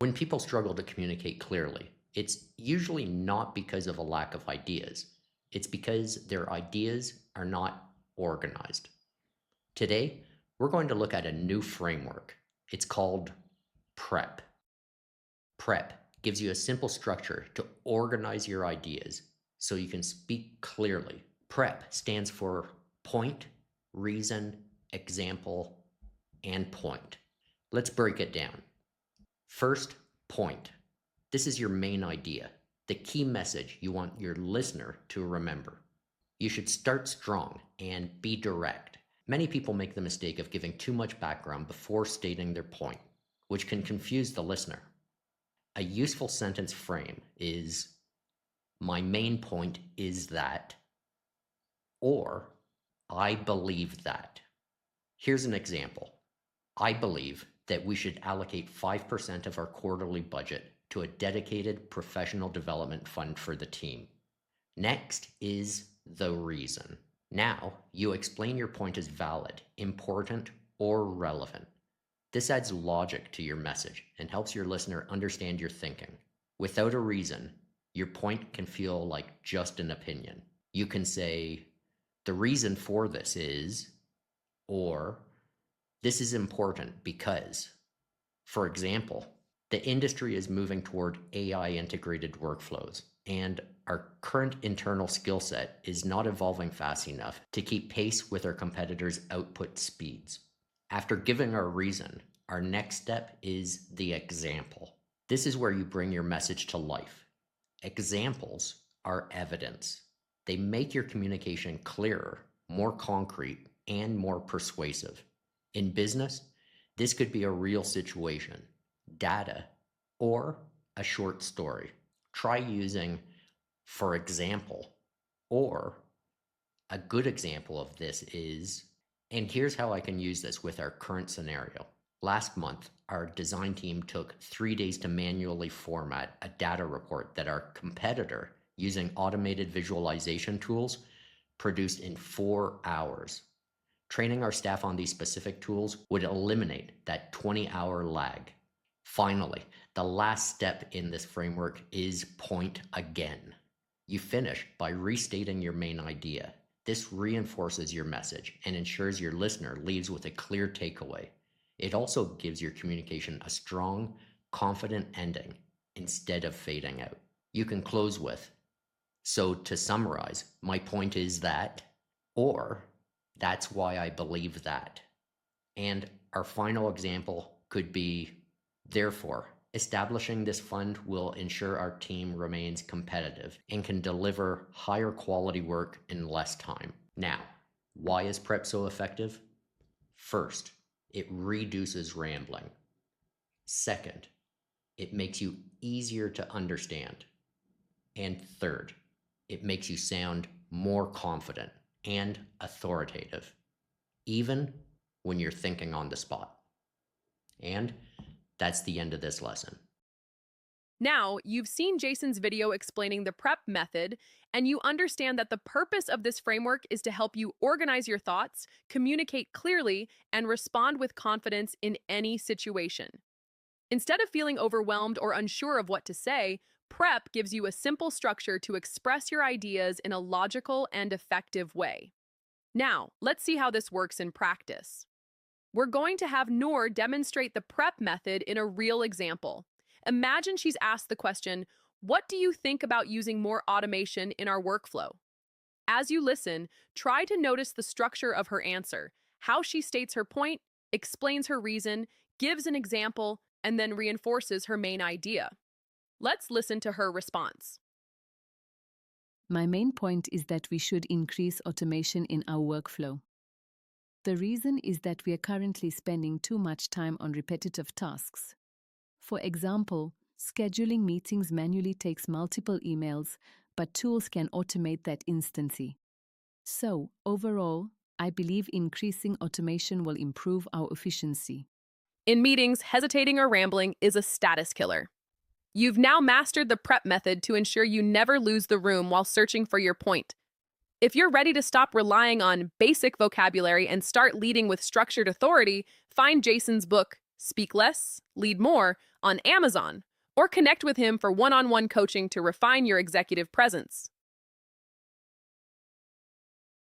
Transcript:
When people struggle to communicate clearly, it's usually not because of a lack of ideas. It's because their ideas are not organized. Today, we're going to look at a new framework. It's called PrEP. PrEP gives you a simple structure to organize your ideas so you can speak clearly. PrEP stands for point, reason, example, and point. Let's break it down. First, point. This is your main idea, the key message you want your listener to remember. You should start strong and be direct. Many people make the mistake of giving too much background before stating their point, which can confuse the listener. A useful sentence frame is, my main point is that, or I believe that. Here's an example. I believe that we should allocate 5% of our quarterly budget to a dedicated professional development fund for the team. Next is the reason. Now, you explain your point as valid, important, or relevant. This adds logic to your message and helps your listener understand your thinking. Without a reason, your point can feel like just an opinion. You can say, the reason for this is, or this is important because. For example, the industry is moving toward AI integrated workflows, and our current internal skill set is not evolving fast enough to keep pace with our competitors' output speeds. After giving our reason, our next step is the example. This is where you bring your message to life. Examples are evidence. They make your communication clearer, more concrete, and more persuasive. In business, this could be a real situation, data, or a short story. Try using, for example, or a good example of this is, and here's how I can use this with our current scenario. Last month, our design team took 3 days to manually format a data report that our competitor, using automated visualization tools, produced in 4 hours. Training our staff on these specific tools would eliminate that 20-hour lag. Finally, the last step in this framework is point again. You finish by restating your main idea. This reinforces your message and ensures your listener leaves with a clear takeaway. It also gives your communication a strong, confident ending instead of fading out. You can close with, so to summarize, my point is that, or that's why I believe that. And our final example could be, therefore, establishing this fund will ensure our team remains competitive and can deliver higher quality work in less time. Now, why is PrEP so effective? First, it reduces rambling. Second, it makes you easier to understand. And third, it makes you sound more confident and authoritative, even when you're thinking on the spot. And that's the end of this lesson. Now, you've seen Jason's video explaining the PrEP method, and you understand that the purpose of this framework is to help you organize your thoughts, communicate clearly, and respond with confidence in any situation. Instead of feeling overwhelmed or unsure of what to say, PrEP gives you a simple structure to express your ideas in a logical and effective way. Now, let's see how this works in practice. We're going to have Noor demonstrate the PrEP method in a real example. Imagine she's asked the question, what do you think about using more automation in our workflow? As you listen, try to notice the structure of her answer, how she states her point, explains her reason, gives an example, and then reinforces her main idea. Let's listen to her response. My main point is that we should increase automation in our workflow. The reason is that we are currently spending too much time on repetitive tasks. For example, scheduling meetings manually takes multiple emails, but tools can automate that instantly. So, overall, I believe increasing automation will improve our efficiency. In meetings, hesitating or rambling is a status killer. You've now mastered the PrEP method to ensure you never lose the room while searching for your point. If you're ready to stop relying on basic vocabulary and start leading with structured authority, find Jason's book, Speak Less, Lead More on Amazon, or connect with him for one-on-one coaching to refine your executive presence.